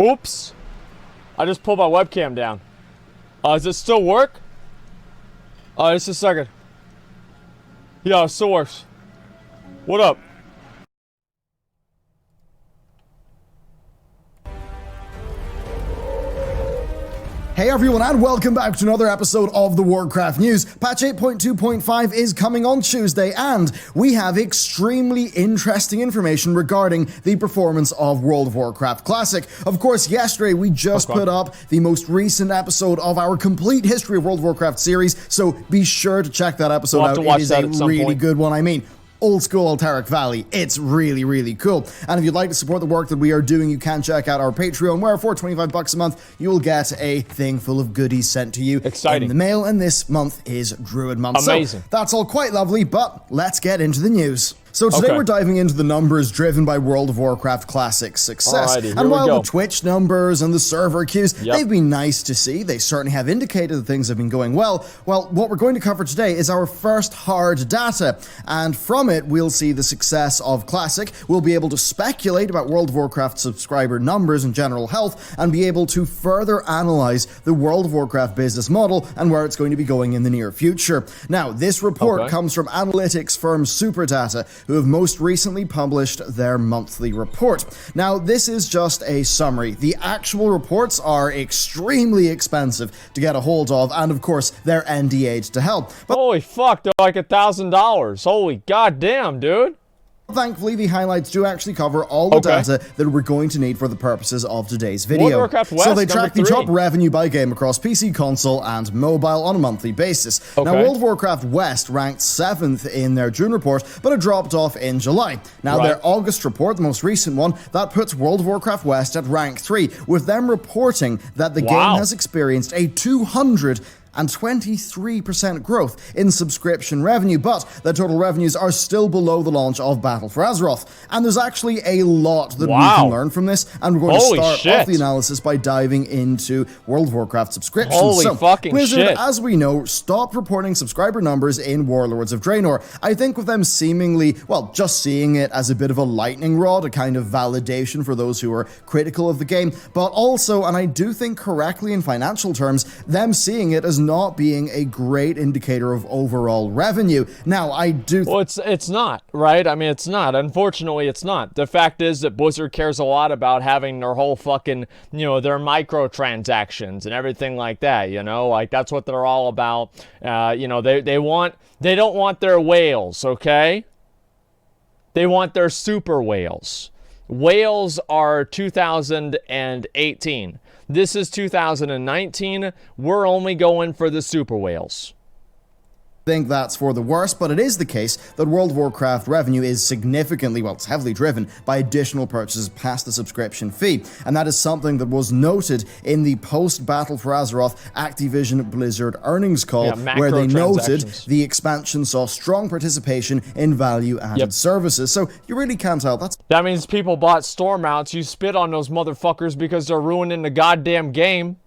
Oops. I just pulled my webcam down. Does it still work? Just a second. Yeah, it still works. What up? Hey everyone, and welcome back to another episode of the Warcraft News. Patch 8.2.5 is coming on Tuesday, and we have extremely interesting information regarding the performance of World of Warcraft Classic. Of course, yesterday we just put up the most recent episode of our complete history of World of Warcraft series, so be sure to check that episode out. It is a really good one. I mean, old school Alterac Valley. It's really, really cool. And if you'd like to support the work that we are doing, you can check out our Patreon, where for $25 a month, you will get a thing full of goodies sent to you in the mail. And this month is Druid Month. Amazing. So that's all quite lovely, but let's get into the news. So today we're diving into the numbers driven by World of Warcraft Classic's success. And while the Twitch numbers and the server queues, they've been nice to see, they certainly have indicated that things have been going well. Well, what we're going to cover today is our first hard data, and from it we'll see the success of Classic. We'll be able to speculate about World of Warcraft subscriber numbers and general health, and be able to further analyze the World of Warcraft business model and where it's going to be going in the near future. Now, this report comes from analytics firm Superdata, who have most recently published their monthly report. Now, this is just a summary. The actual reports are extremely expensive to get a hold of, and of course, they're NDA'd to help. But holy fuck, they're like $1,000. Holy goddamn, dude. thankfully, the highlights do actually cover all the data that we're going to need for the purposes of today's video. So they track the top revenue by game across PC, console, and mobile on a monthly basis. Now, World of Warcraft West ranked 7th in their June report, but it dropped off in July. Now, their August report, the most recent one, that puts World of Warcraft West at rank 3, with them reporting that the game has experienced a 223% growth in subscription revenue, but the total revenues are still below the launch of Battle for Azeroth. And there's actually a lot that we can learn from this, and we're going to start off the analysis by diving into World of Warcraft subscriptions. Blizzard, as we know, stopped reporting subscriber numbers in Warlords of Draenor. I think with them seemingly, well, just seeing it as a bit of a lightning rod, a kind of validation for those who are critical of the game, but also, and I do think correctly in financial terms, them seeing it as not being a great indicator of overall revenue. Now, I do... Well, it's not, right? I mean, it's not. Unfortunately, it's not. The fact is that Blizzard cares a lot about having their whole fucking, you know, their microtransactions and everything like that, you know? Like, that's what they're all about. You know, they don't want their whales, okay? They want their super whales. Whales are 2018. This is 2019. We're only going for the super whales. I think that's for the worst, but it is the case that World of Warcraft revenue is significantly, well, it's heavily driven by additional purchases past the subscription fee, and that is something that was noted in the post-Battle for Azeroth Activision Blizzard earnings call, where they noted the expansion saw strong participation in value-added services. So you really can't tell. That means people bought store mounts. You spit on those motherfuckers because they're ruining the goddamn game.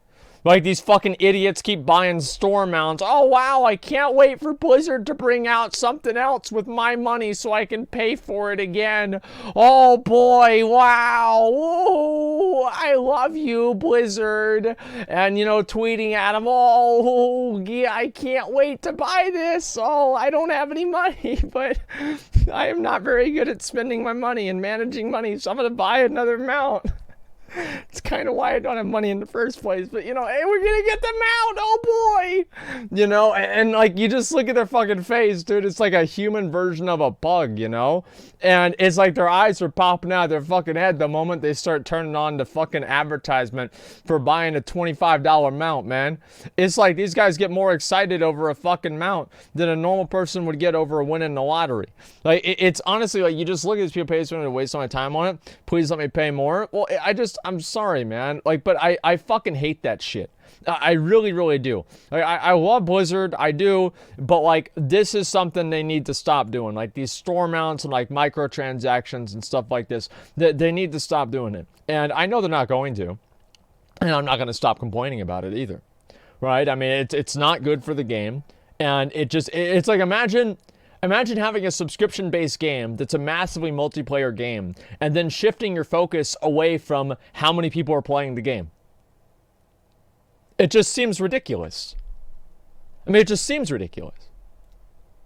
Like, these fucking idiots keep buying store mounts. Oh, wow, I can't wait for Blizzard to bring out something else with my money so I can pay for it again. Oh, boy, wow. Ooh, I love you, Blizzard. And, you know, tweeting at them, oh, yeah, I can't wait to buy this. Oh, I don't have any money, but I am not very good at spending my money and managing money, so I'm going to buy another mount. It's kind of why I don't have money in the first place, but you know, hey, we're gonna get them out, oh boy! You know, and like, you just look at their fucking face, dude, it's like a human version of a bug, you know? And it's like their eyes are popping out of their fucking head the moment they start turning on the fucking advertisement for buying a $25 mount, man. It's like these guys get more excited over a fucking mount than a normal person would get over winning the lottery. Like, it's honestly, like, you just look at these people, pay someone to waste all my time on it, please let me pay more. Well, I'm sorry, man. Like, but I fucking hate that shit. I really, really do. Like, I love Blizzard, I do, but like, this is something they need to stop doing. Like, these store mounts and like microtransactions and stuff like this, they need to stop doing it. And I know they're not going to, and I'm not going to stop complaining about it either, right? I mean, it's not good for the game, and it's like, imagine Imagine having a subscription-based game that's a massively multiplayer game, and then shifting your focus away from how many people are playing the game. It just seems ridiculous. I mean, it just seems ridiculous.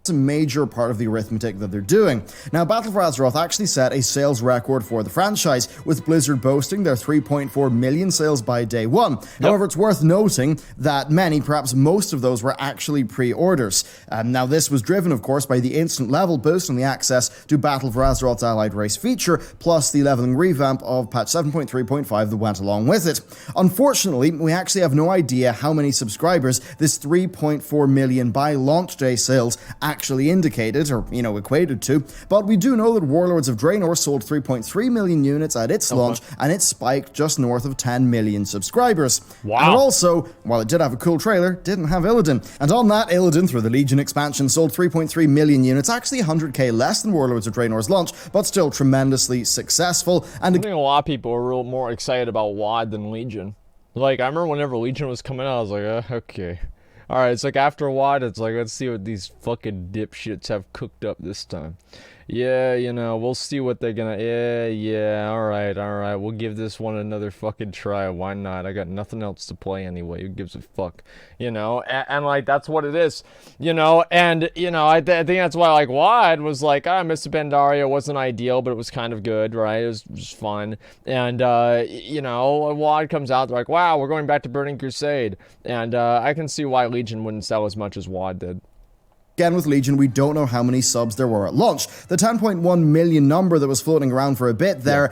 It's a major part of the arithmetic that they're doing. Now, Battle for Azeroth actually set a sales record for the franchise, with Blizzard boasting their 3.4 million sales by day one. Yep. However, it's worth noting that many, perhaps most of those, were actually pre-orders. Now, this was driven, of course, by the instant level boost and the access to Battle for Azeroth's Allied Race feature, plus the leveling revamp of patch 7.3.5 that went along with it. Unfortunately, we actually have no idea how many subscribers this 3.4 million by launch day sales actually indicated, or, equated to, but we do know that Warlords of Draenor sold 3.3 million units at its launch, and it spiked just north of 10 million subscribers. Wow. And also, while it did have a cool trailer, didn't have Illidan. And on that, Illidan, through the Legion expansion, sold 3.3 million units, actually 100k less than Warlords of Draenor's launch, but still tremendously successful. And I think a lot of people are real more excited about WoD than Legion. Like, I remember whenever Legion was coming out, I was like, okay. Alright, it's like after WoD, it's like, let's see what these fucking dipshits have cooked up this time. Yeah, we'll see what they're gonna... Yeah, alright, we'll give this one another fucking try. Why not? I got nothing else to play anyway. Who gives a fuck? And like, that's what it is. And, I think that's why, like, WoD was like, Mr. Pandaria wasn't ideal, but it was kind of good, right? It was just fun. And, WoD comes out, they're like, wow, we're going back to Burning Crusade. And, I can see why Legion wouldn't sell as much as WoD did. Again, with Legion, we don't know how many subs there were at launch. The 10.1 million number that was floating around for a bit there,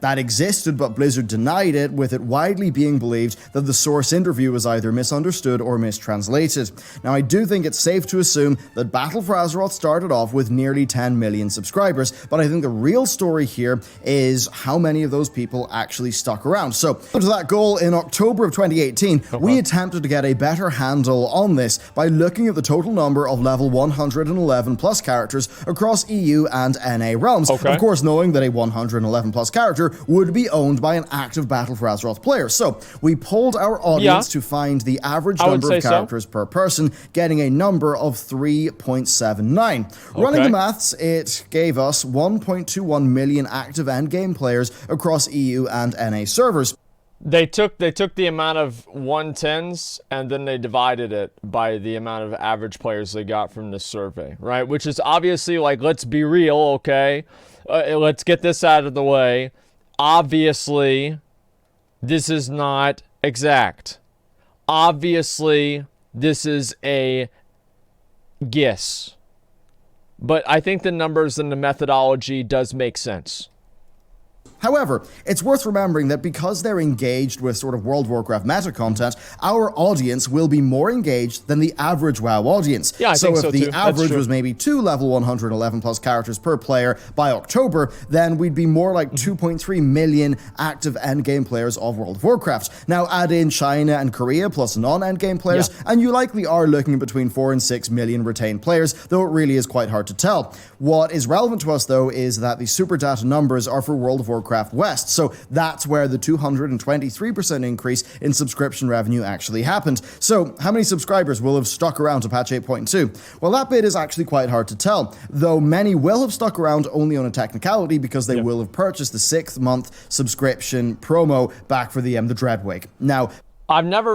that existed, but Blizzard denied it, with it widely being believed that the source interview was either misunderstood or mistranslated. Now, I do think it's safe to assume that Battle for Azeroth started off with nearly 10 million subscribers, but I think the real story here is how many of those people actually stuck around. So, to that goal, in October of 2018, we attempted to get a better handle on this by looking at the total number of level 111 plus characters across EU and NA realms. Of course, knowing that a 111 plus character would be owned by an active Battle for Azeroth player. So we polled our audience to find the average number of characters per person, getting a number of 3.79. Running the maths, it gave us 1.21 million active endgame players across EU and NA servers. They took the amount of 110s and then they divided it by the amount of average players they got from the survey, right? Which is obviously, like, let's be real, okay? Let's get this out of the way. Obviously, this is not exact. Obviously, this is a guess. But I think the numbers and the methodology does make sense. However, it's worth remembering that because they're engaged with sort of World of Warcraft meta content, our audience will be more engaged than the average WoW audience. Yeah, I think so if the average was maybe 2 level 111 plus characters per player by October, then we'd be more like 2.3 million active endgame players of World of Warcraft. Now add in China and Korea plus non-endgame players, and you likely are looking at between 4 and 6 million retained players, though it really is quite hard to tell. What is relevant to us, though, is that the super data numbers are for World of Warcraft West, so that's where the 223% increase in subscription revenue actually happened. So how many subscribers will have stuck around to patch 8.2? Well, that bit is actually quite hard to tell, though many will have stuck around only on a technicality because they will have purchased the 6th month subscription promo back for the Dreadwake. Now, I never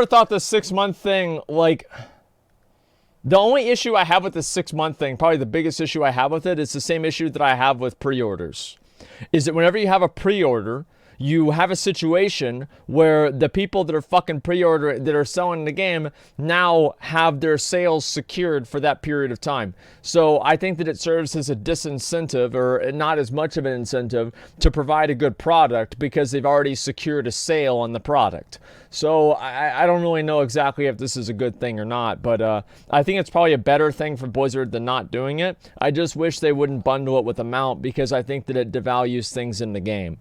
thought the 6-month thing, like, the only issue I have with the 6-month thing, probably the biggest issue I have with it, is the same issue that I have with pre-orders. Is that whenever you have a pre-order, you have a situation where the people that are fucking pre-order, that are selling the game, now have their sales secured for that period of time. So I think that it serves as a disincentive, or not as much of an incentive, to provide a good product because they've already secured a sale on the product. So I don't really know exactly if this is a good thing or not, but I think it's probably a better thing for Blizzard than not doing it. I just wish they wouldn't bundle it with a mount because I think that it devalues things in the game.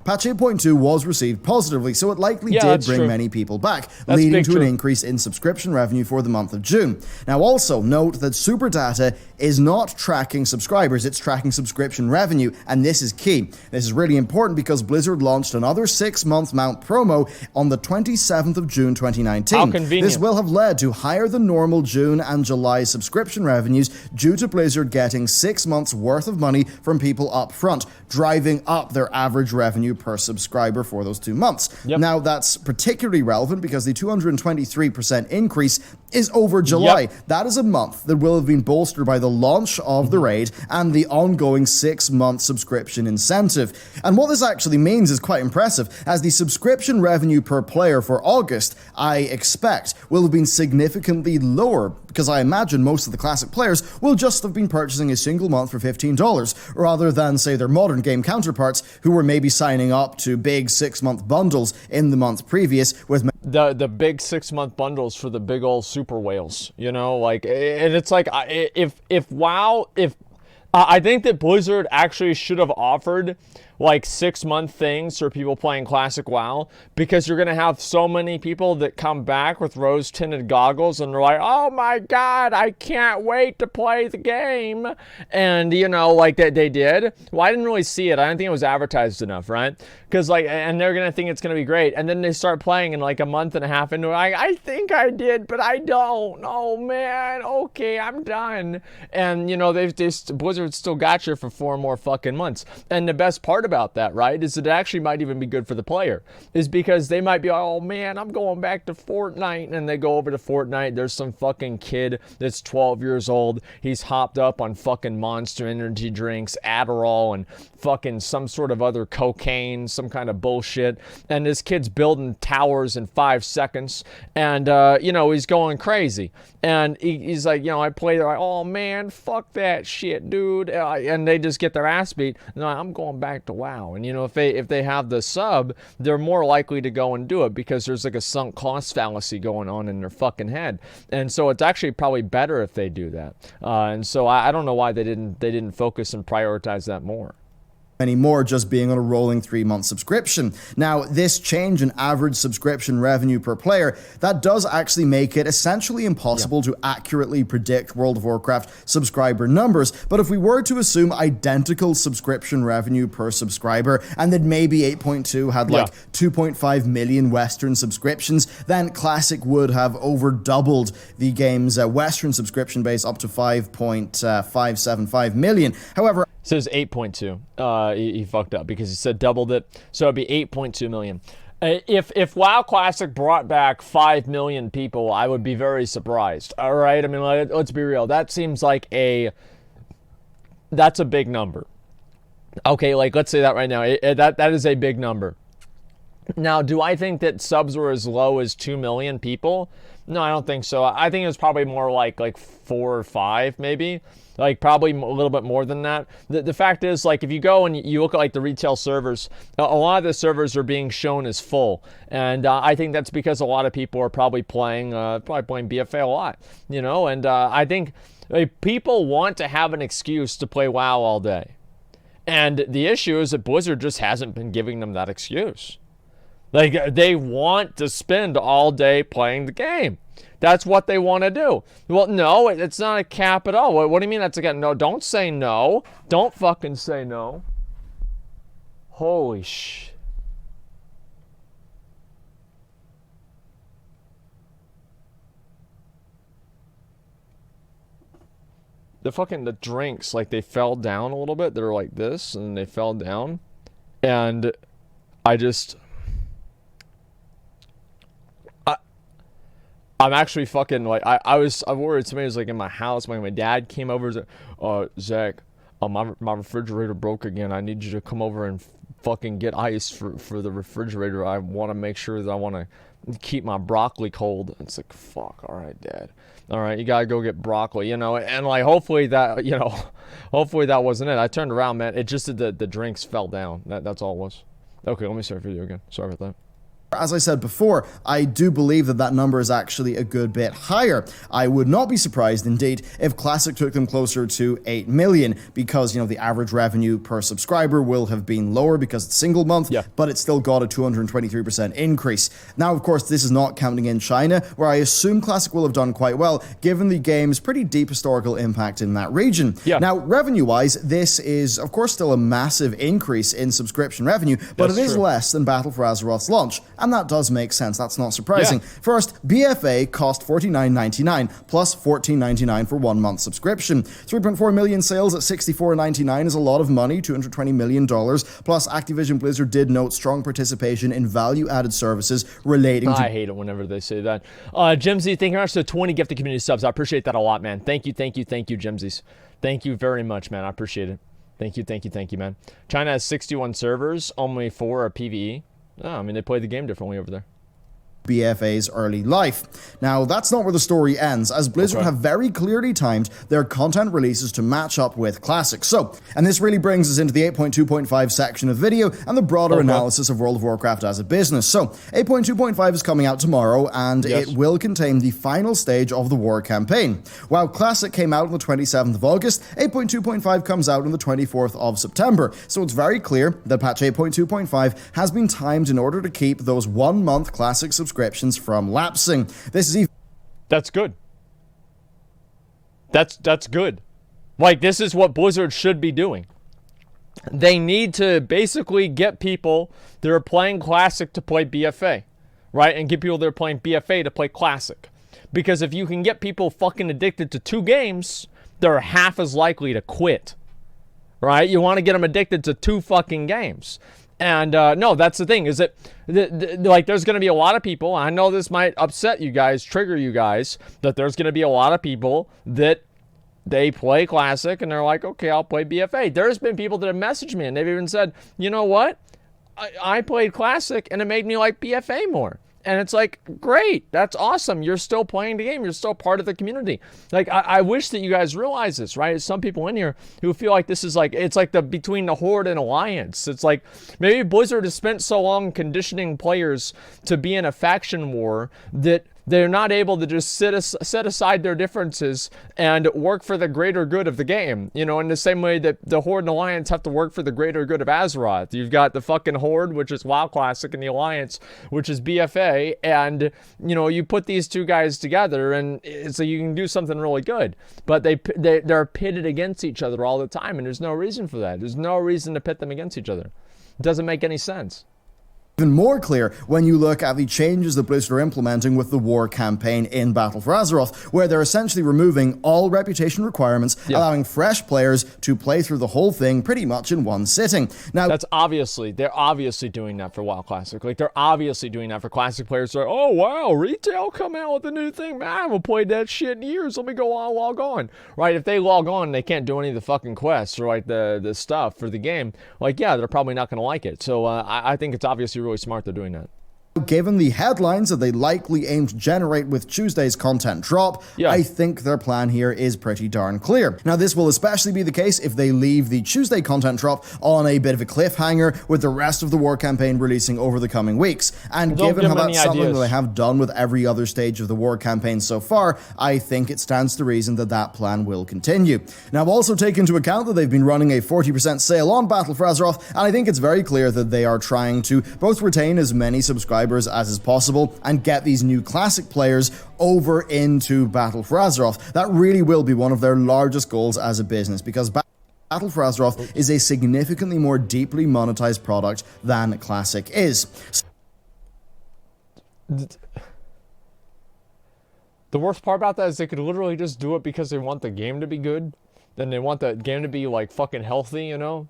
Patch 8.2 was received positively, so it likely did bring many people back, leading to an increase in subscription revenue for the month of June. Now also note that Super Data is not tracking subscribers, it's tracking subscription revenue, and this is key. This is really important because Blizzard launched another 6-month mount promo on the 27th of June 2019. How convenient. This will have led to higher than normal June and July subscription revenues due to Blizzard getting 6 months worth of money from people up front, driving up their average revenue per subscriber for those 2 months. Now, that's particularly relevant because the 223% increase is over July. That is a month that will have been bolstered by the launch of the raid and the ongoing 6-month subscription incentive. And what this actually means is quite impressive, as the subscription revenue per player for August, I expect, will have been significantly lower, because I imagine most of the classic players will just have been purchasing a single month for $15, rather than, say, their modern game counterparts who were maybe signing up to big 6-month bundles in the month previous with the big 6-month bundles for the big old super whales, you know, like, and it's like, if WoW, I think that Blizzard actually should have offered like 6-month things for people playing classic WoW, because you're gonna have so many people that come back with rose-tinted goggles and they're like, oh my god, I can't wait to play the game. And you know, like that they did. Well, I didn't really see it. I don't think it was advertised enough, right? Because like, and they're gonna think it's gonna be great, and then they start playing in like a month and a half into it, like, I think I did, but I don't. Oh man, okay, I'm done. And you know, Blizzard still got you for 4 more fucking months. And the best part about that, right, is that it actually might even be good for the player, is because they might be, oh man, I'm going back to Fortnite, and they go over to Fortnite, there's some fucking kid that's 12 years old, he's hopped up on fucking Monster energy drinks, Adderall, and fucking some sort of other cocaine, some kind of bullshit, and this kid's building towers in 5 seconds, and you know, he's going crazy, and he's like, you know, I play, they're like, oh man, fuck that shit, dude, and they just get their ass beat, and they're like, I'm going back to WoW. And you know, if they have the sub, they're more likely to go and do it, because there's like a sunk cost fallacy going on in their fucking head. And so it's actually probably better if they do that. And so I don't know why they didn't focus and prioritize that more anymore, just being on a rolling 3-month subscription. Now, this change in average subscription revenue per player, that does actually make it essentially impossible to accurately predict World of Warcraft subscriber numbers. But if we were to assume identical subscription revenue per subscriber, and that maybe 8.2 had like 2.5 million Western subscriptions, then Classic would have over doubled the game's Western subscription base up to 5.575 million. However, it says 8.2. He fucked up because he said doubled it, so it'd be 8.2 million. If WoW Classic brought back 5 million people, I would be very surprised. All right, I mean, let's be real. That seems like that's a big number. Okay, like let's say that right now. That is a big number. Now, do I think that subs were as low as 2 million people? No, I don't think so. I think it was probably more like 4 or 5, maybe. Like probably a little bit more than that. The fact is, like, if you go and you look at like the retail servers, a lot of the servers are being shown as full, and I think that's because a lot of people are probably playing BFA a lot, you know. And I think people want to have an excuse to play WoW all day, and the issue is that Blizzard just hasn't been giving them that excuse. Like, they want to spend all day playing the game. That's what they want to do. Well, no, it's not a cap at all. What do you mean that's a cap? No, don't say no. Don't fucking say no. Holy sh... The drinks, like, they fell down a little bit. They're like this, and they fell down. And I just... I'm actually fucking, like, I'm worried somebody was, like, in my house. My dad came over and said, Zach, my refrigerator broke again. I need you to come over and fucking get ice for the refrigerator. I want to make sure that I want to keep my broccoli cold. It's like, fuck, all right, Dad. All right, you got to go get broccoli, you know. And, like, hopefully that, you know, hopefully that wasn't it. I turned around, man. It just, the drinks fell down. That's all it was. Okay, let me start the video again. Sorry about that. As I said before, I do believe that that number is actually a good bit higher. I would not be surprised, indeed, if Classic took them closer to 8 million, because, the average revenue per subscriber will have been lower because it's single month, but it's still got a 223% increase. Now, of course, this is not counting in China, where I assume Classic will have done quite well, given the game's pretty deep historical impact in that region. Now, revenue-wise, this is, of course, still a massive increase in subscription revenue, but it is less than Battle for Azeroth's launch. And that does make sense. That's not surprising. First, BFA cost $49.99 plus $14.99 for 1 month subscription. 3.4 million sales at $64.99 is a lot of money, $220 million. Plus, Activision Blizzard did note strong participation in value-added services relating to... I hate it whenever they say that. Jimsy, thank you very much for 20 gifted community subs. I appreciate that a lot, man. Thank you, Jimsies. Thank you very much, man. I appreciate it. Thank you, man. China has 61 servers, only 4 are PvE. Oh, I mean, they play the game differently over there. BFA's early life. Now, that's not where the story ends, as Blizzard have very clearly timed their content releases to match up with Classic. So, and this really brings us into the 8.2.5 section of video and the broader analysis of World of Warcraft as a business. So, 8.2.5 is coming out tomorrow, and it will contain the final stage of the war campaign. While Classic came out on the 27th of August, 8.2.5 comes out on the 24th of September. So it's very clear that patch 8.2.5 has been timed in order to keep those 1 month Classic subscriptions from lapsing. This is That's good. That's good. Like, this is what Blizzard should be doing. They need to basically get people that are playing Classic to play BFA, right? And get people that are playing BFA to play Classic. Because if you can get people fucking addicted to 2 games, they're half as likely to quit, right? You want to get them addicted to 2 fucking games. And no, that's the thing, is that like, there's going to be a lot of people, I know this might upset you guys, trigger you guys, that there's going to be a lot of people that they play Classic and they're like, okay, I'll play BFA. There's been people that have messaged me and they've even said, you know what? I played Classic and it made me like BFA more. And it's like, great, that's awesome. You're still playing the game. You're still part of the community. Like, I wish that you guys realize this, right? There's some people in here who feel like this is like, it's like the between the Horde and Alliance. It's like, maybe Blizzard has spent so long conditioning players to be in a faction war that they're not able to just set aside their differences and work for the greater good of the game. You know, in the same way that the Horde and Alliance have to work for the greater good of Azeroth. You've got the fucking Horde, which is WoW Classic, and the Alliance, which is BFA. And, you know, you put these 2 guys together and so you can do something really good. But they're pitted against each other all the time, and there's no reason for that. There's no reason to pit them against each other. It doesn't make any sense. Even more clear when you look at the changes that Blizzard are implementing with the war campaign in Battle for Azeroth, where they're essentially removing all reputation requirements, allowing fresh players to play through the whole thing pretty much in one sitting. Now, they're obviously doing that for WoW Classic. Like, they're obviously doing that for Classic players. They're like, oh wow, retail come out with a new thing. Man, I haven't played that shit in years. Let me go on, log on. Right? If they log on and they can't do any of the fucking quests or like the stuff for the game, like, yeah, they're probably not going to like it. So I think it's obviously really smart they're doing that. Given the headlines that they likely aim to generate with Tuesday's content drop, I think their plan here is pretty darn clear. Now, this will especially be the case if they leave the Tuesday content drop on a bit of a cliffhanger, with the rest of the war campaign releasing over the coming weeks. And given how that's something that they have done with every other stage of the war campaign so far, I think it stands to reason that that plan will continue. Now, also take into account that they've been running a 40% sale on Battle for Azeroth, and I think it's very clear that they are trying to both retain as many subscribers as is possible and get these new Classic players over into Battle for Azeroth. That really will be one of their largest goals as a business, because Battle for Azeroth is a significantly more deeply monetized product than Classic is. The worst part about that is they could literally just do it because they want the game to be good. Then they want the game to be like fucking healthy, you know?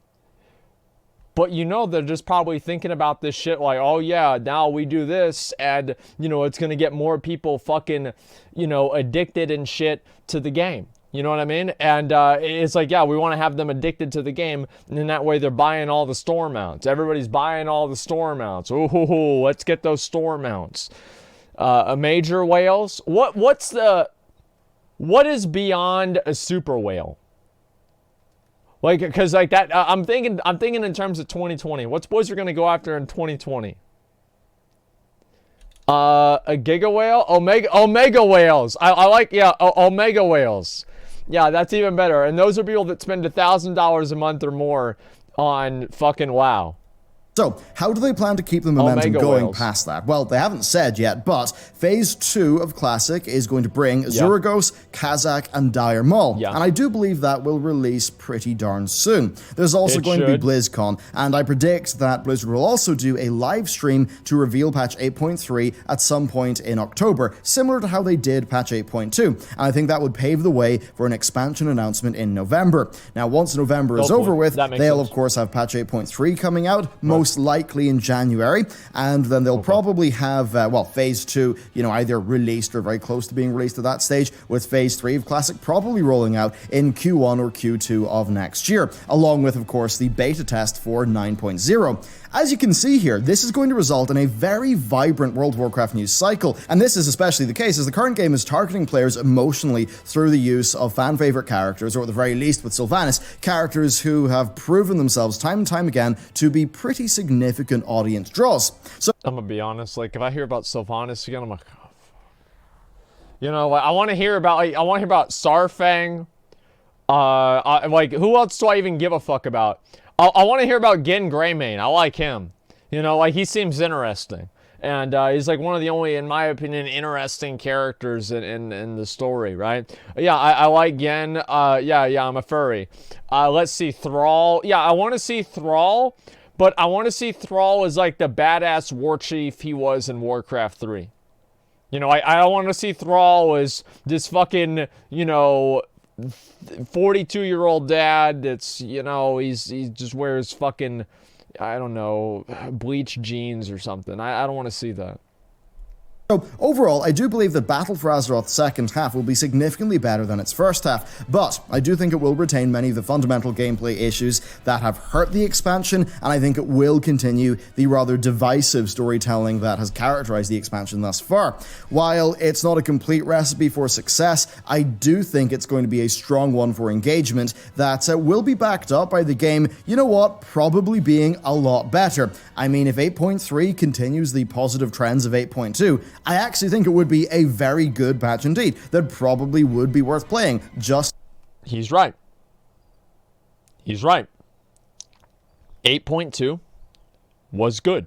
But you know, they're just probably thinking about this shit like, oh yeah, now we do this and, you know, it's going to get more people fucking, you know, addicted and shit to the game. You know what I mean? And it's like, yeah, we want to have them addicted to the game. And in that way, they're buying all the store mounts. Everybody's buying all the store mounts. Ooh, let's get those store mounts. Major whales? What is beyond a super whale? Like, because like that, I'm thinking in terms of 2020. What's Blizzard going to go after in 2020? A Giga Whale? Omega Whales. I like, yeah, Omega Whales. Yeah, that's even better. And those are people that spend $1,000 a month or more on fucking WoW. So, how do they plan to keep the momentum going past that? Well, they haven't said yet, but Phase 2 of Classic is going to bring Zuragos, Kazakh, and Dire Maul. And I do believe that will release pretty darn soon. There's also going to be BlizzCon, and I predict that Blizzard will also do a live stream to reveal patch 8.3 at some point in October, similar to how they did patch 8.2. And I think that would pave the way for an expansion announcement in November. Now, once November is over with, they'll of course have patch 8.3 coming out, most likely in January, and then they'll probably have, Phase 2, either released or very close to being released at that stage, with Phase 3 of Classic probably rolling out in Q1 or Q2 of next year, along with, of course, the beta test for 9.0. As you can see here, this is going to result in a very vibrant World of Warcraft news cycle, and this is especially the case as the current game is targeting players emotionally through the use of fan-favorite characters, or at the very least with Sylvanas, characters who have proven themselves time and time again to be pretty significant audience draws. So I'm gonna be honest, like, if I hear about Sylvanas again, I'm like, oh, fuck. I want to hear about, Sarfang. Like, who else do I even give a fuck about? I want to hear about Gen Greymane. I like him. He seems interesting. And he's like one of the only, in my opinion, interesting characters in the story, right? Yeah, I like Gen. Yeah, I'm a furry. Let's see, Thrall. Yeah, I want to see Thrall, but I want to see Thrall as like the badass war chief he was in Warcraft 3. I don't want to see Thrall as this fucking, 42-year-old dad that's, he just wears fucking, I don't know, bleached jeans or something. I don't want to see that. So, overall, I do believe that Battle for Azeroth's second half will be significantly better than its first half, but I do think it will retain many of the fundamental gameplay issues that have hurt the expansion, and I think it will continue the rather divisive storytelling that has characterized the expansion thus far. While it's not a complete recipe for success, I do think it's going to be a strong one for engagement that will be backed up by the game, probably being a lot better. I mean, if 8.3 continues the positive trends of 8.2, I actually think it would be a very good patch indeed that probably would be worth playing. He's right. 8.2 was good.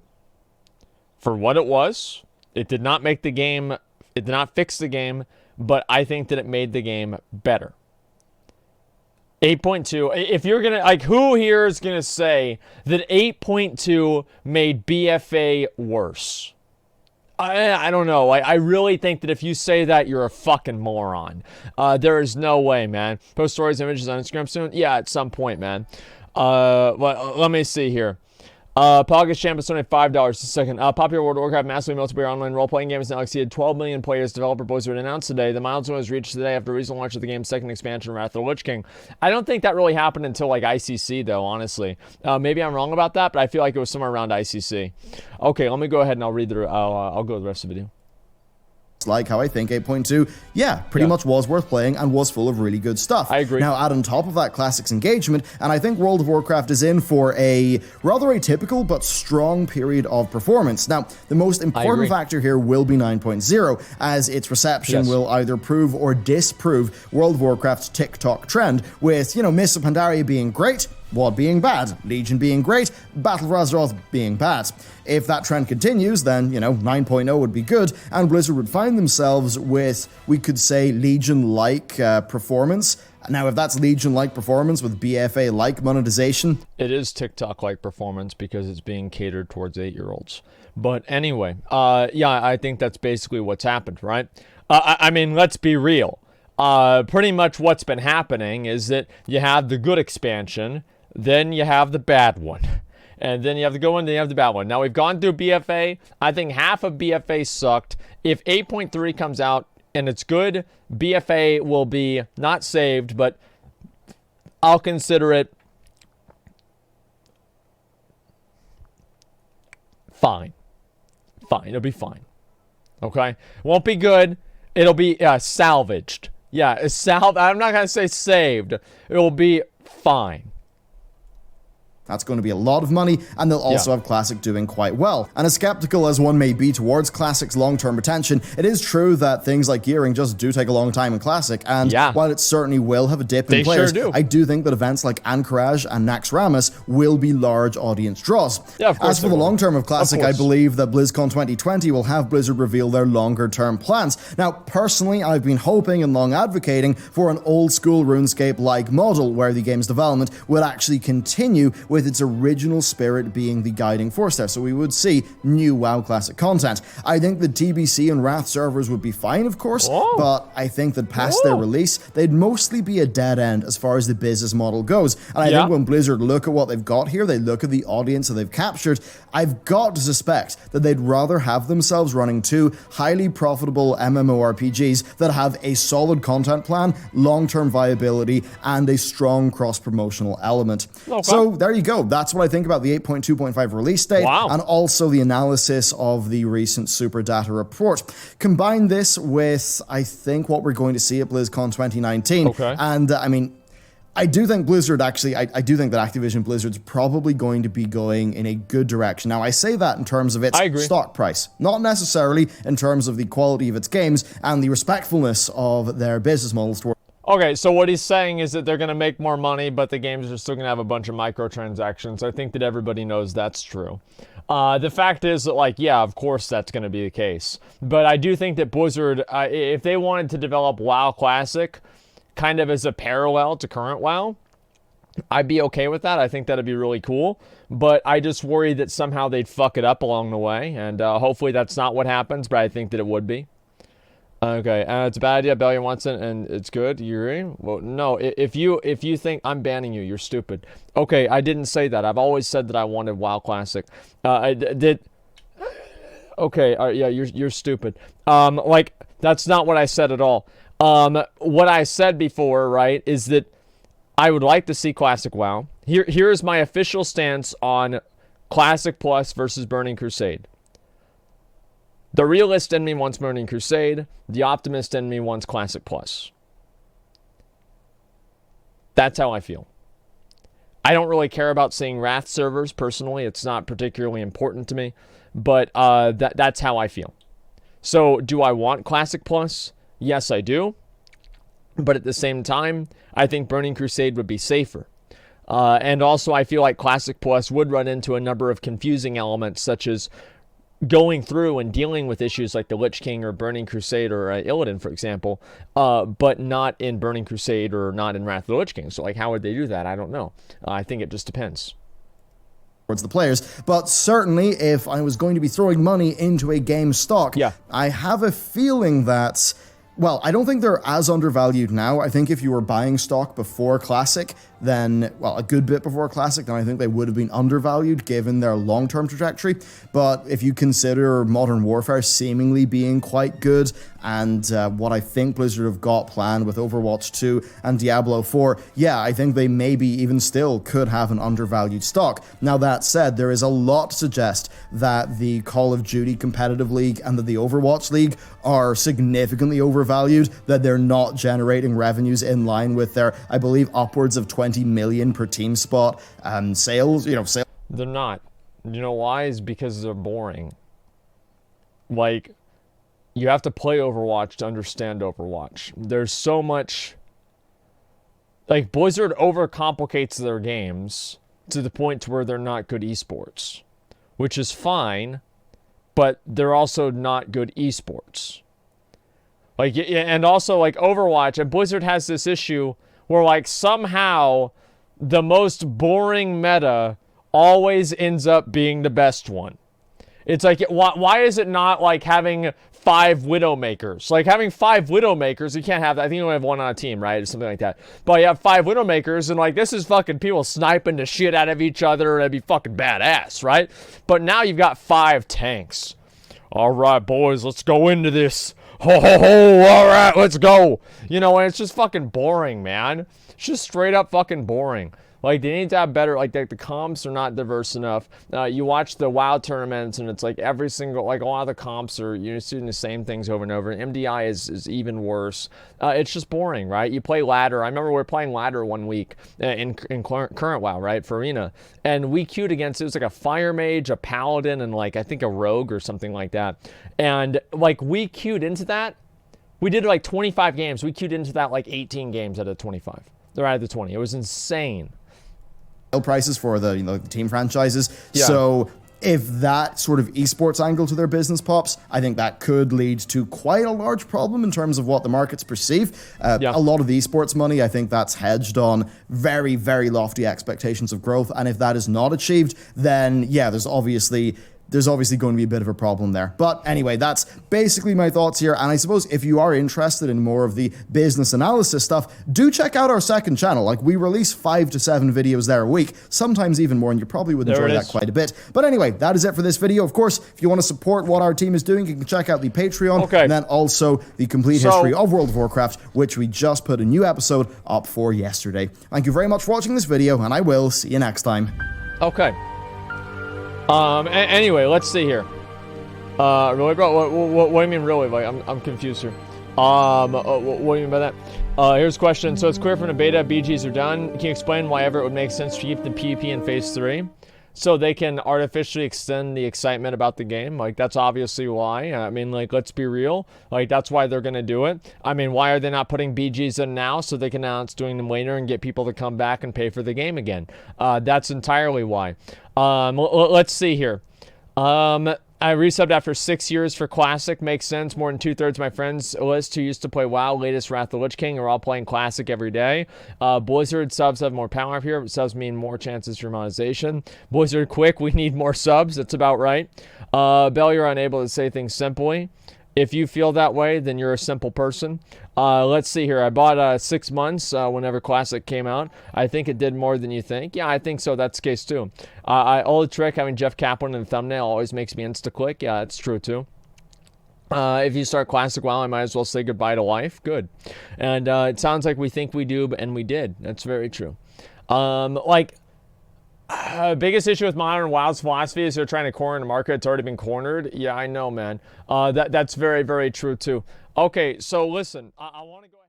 For what it was, it did not make the game, it did not fix the game, but I think that it made the game better. 8.2, if you're gonna, who here is gonna say that 8.2 made BFA worse? I don't know. I really think that if you say that, you're a fucking moron. There is no way, man. Post stories, images on Instagram soon? Yeah, at some point, man. Let me see here. Poggers Champ is donated $5 a second. Popular World of Warcraft massively multiplayer online role-playing game has now exceeded 12 million players. Developer Blizzard announced today. The milestone was reached today after recent launch of the game's second expansion, Wrath of the Lich King. I don't think that really happened until ICC, though, honestly. Maybe I'm wrong about that, but I feel like it was somewhere around ICC. Okay, let me go ahead and I'll read the. I'll go to the rest of the video. Like how I think 8.2, pretty much was worth playing and was full of really good stuff. I agree. Now, add on top of that Classics engagement, and I think World of Warcraft is in for a rather atypical but strong period of performance. Now, the most important factor here will be 9.0, as its reception will either prove or disprove World of Warcraft's TikTok trend, with, Mists of Pandaria being great, WoD being bad, Legion being great, Battle for Azeroth being bad. If that trend continues, then, 9.0 would be good, and Blizzard would find themselves with, we could say, Legion-like performance. Now, if that's Legion-like performance with BFA-like monetization... It is TikTok-like performance because it's being catered towards 8-year-olds. But anyway, I think that's basically what's happened, right? I mean, let's be real. Pretty much what's been happening is that you have the good expansion, then you have the bad one. And then you have the good one, then you have the bad one. Now, we've gone through BFA. I think half of BFA sucked. If 8.3 comes out and it's good, BFA will be not saved, but I'll consider it fine. Fine. It'll be fine. Okay? Won't be good. It'll be salvaged. Yeah, I'm not going to say saved. It will be fine. That's going to be a lot of money, and they'll also have Classic doing quite well. And as skeptical as one may be towards Classic's long-term retention, it is true that things like gearing just do take a long time in Classic, and while it certainly will have a dip in players, I do think that events like Anchorage and Naxxramas will be large audience draws. Yeah, of course. As for the long term of Classic, I believe that BlizzCon 2020 will have Blizzard reveal their longer-term plans. Now, personally, I've been hoping and long advocating for an old-school RuneScape-like model where the game's development would actually continue with its original spirit being the guiding force there, so we would see new WoW Classic content. I think the TBC and Wrath servers would be fine, of course, but I think that past their release, they'd mostly be a dead end as far as the business model goes. And I think when Blizzard look at what they've got here, they look at the audience that they've captured, I've got to suspect that they'd rather have themselves running two highly profitable MMORPGs that have a solid content plan, long-term viability, and a strong cross-promotional element. So there you go. That's what I think about the 8.2.5 release date, and also the analysis of the recent Super Data report. Combine this with, I think, what we're going to see at BlizzCon 2019. And, I mean, I do think Blizzard actually, I do think that Activision Blizzard's probably going to be going in a good direction. Now, I say that in terms of its stock price, not necessarily in terms of the quality of its games and the respectfulness of their business models toward. Okay, so what he's saying is that they're going to make more money, but the games are still going to have a bunch of microtransactions. I think that everybody knows that's true. The fact is that, like, yeah, of course that's going to be the case. But I do think that Blizzard, if they wanted to develop WoW Classic kind of as a parallel to current WoW, I'd be okay with that. I think that'd be really cool. But I just worry that somehow they'd fuck it up along the way. And hopefully that's not what happens, but I think that it would be. Okay, it's a bad idea. Bellular wants it, and it's good. You agree? Well, no. If you think I'm banning you, you're stupid. Okay, I didn't say that. I've always said that I wanted WoW Classic. I did. Okay, yeah, you're stupid. Like that's not what I said at all. What I said before, right, is that I would like to see Classic WoW. Here is my official stance on Classic Plus versus Burning Crusade. The realist in me wants Burning Crusade. The optimist in me wants Classic Plus. That's how I feel. I don't really care about seeing Wrath servers, personally. It's not particularly important to me. But that's how I feel. So, do I want Classic Plus? Yes, I do. But at the same time, I think Burning Crusade would be safer. And also, I feel like Classic Plus would run into a number of confusing elements, such as going through and dealing with issues like the Lich King or Burning Crusade or Illidan, for example, but not in Burning Crusade or not in Wrath of the Lich King. So, like, how would they do that? I don't know. I think it just depends. Towards the players, but certainly if I was going to be throwing money into a game stock, I have a feeling that, well, I don't think they're as undervalued now. I think if you were buying stock before Classic, then, well, a good bit before Classic, then I think they would have been undervalued given their long-term trajectory. But if you consider Modern Warfare seemingly being quite good, and what I think Blizzard have got planned with Overwatch 2 and Diablo 4, yeah, I think they maybe even still could have an undervalued stock. Now, that said, there is a lot to suggest that the Call of Duty Competitive League and that the Overwatch League are significantly overvalued, that they're not generating revenues in line with their, I believe, upwards of 20 million per team spot sales, sales. They're not. You know why? Is because they're boring. Like, you have to play Overwatch to understand Overwatch. There's so much, like, Blizzard overcomplicates their games to the point to where they're not good esports, which is fine, but they're also not good esports. Like, and also, like, Overwatch, and Blizzard has this issue where, like, somehow the most boring meta always ends up being the best one. It's like, why is it not like having 5 Widowmakers? Like, having 5 Widowmakers, you can't have that. I think you only have one on a team, right? Or something like that. But you have 5 Widowmakers, and, like, this is fucking people sniping the shit out of each other. That'd be fucking badass, right? But now you've got 5 tanks. All right, boys, let's go into this. Ho, ho, ho, all right, let's go. And it's just fucking boring, man. It's just straight up fucking boring. Like, they need to have better, like, the comps are not diverse enough. You watch the WoW tournaments, and it's like every single, like, a lot of the comps are, you're doing the same things over and over. MDI is even worse. It's just boring, right? You play ladder. I remember we were playing ladder one week in current WoW, right, for Arena. And we queued against, it was like a fire mage, a paladin, and, like, I think a rogue or something like that. And, like, we queued into that. We did, like, 25 games. We queued into that, like, 18 games out of 25. They're out of the 20. It was insane. Prices for the, the team franchises. Yeah. So if that sort of esports angle to their business pops, I think that could lead to quite a large problem in terms of what the markets perceive. A lot of the esports money, I think that's hedged on very, very lofty expectations of growth. And if that is not achieved, then yeah, there's obviously going to be a bit of a problem there. But anyway, that's basically my thoughts here. And I suppose if you are interested in more of the business analysis stuff, do check out our second channel. Like, we release 5 to 7 videos there a week, sometimes even more, and you probably would enjoy that quite a bit. But anyway, that is it for this video. Of course, if you want to support what our team is doing, you can check out the Patreon, and then also the complete history of World of Warcraft, which we just put a new episode up for yesterday. Thank you very much for watching this video, and I will see you next time. Okay. Anyway, let's see here. Really, bro? What do you mean, really? Like, I'm confused here. What do you mean by that? Here's a question. So it's clear from the beta, BGs are done. Can you explain why ever it would make sense to keep the PvP in Phase 3? So they can artificially extend the excitement about the game. Like, that's obviously why. I mean, like, let's be real. Like, that's why they're going to do it. I mean, why are they not putting BGs in now so they can announce doing them later and get people to come back and pay for the game again? That's entirely why. Let's see here. I resubbed after 6 years for Classic. Makes sense. More than 2/3 of my friends list who used to play WoW, latest Wrath of the Lich King, are all playing Classic every day. Blizzard subs have more power up here, but subs mean more chances for monetization. Blizzard quick, we need more subs. That's about right. Bell, you're unable to say things simply. If you feel that way, then you're a simple person. Let's see here. I bought 6 months whenever Classic came out. I think it did more than you think. Yeah, I think so. That's the case too. Old trick, having Jeff Kaplan in the thumbnail always makes me insta-click. Yeah, that's true too. If you start Classic WoW, I might as well say goodbye to life. Good. And it sounds like we think we do, and we did. That's very true. Biggest issue with modern WoW's philosophy is they're trying to corner the market. It's already been cornered. Yeah, I know, man. That's very, very true, too. Okay, so listen, I want to go ahead.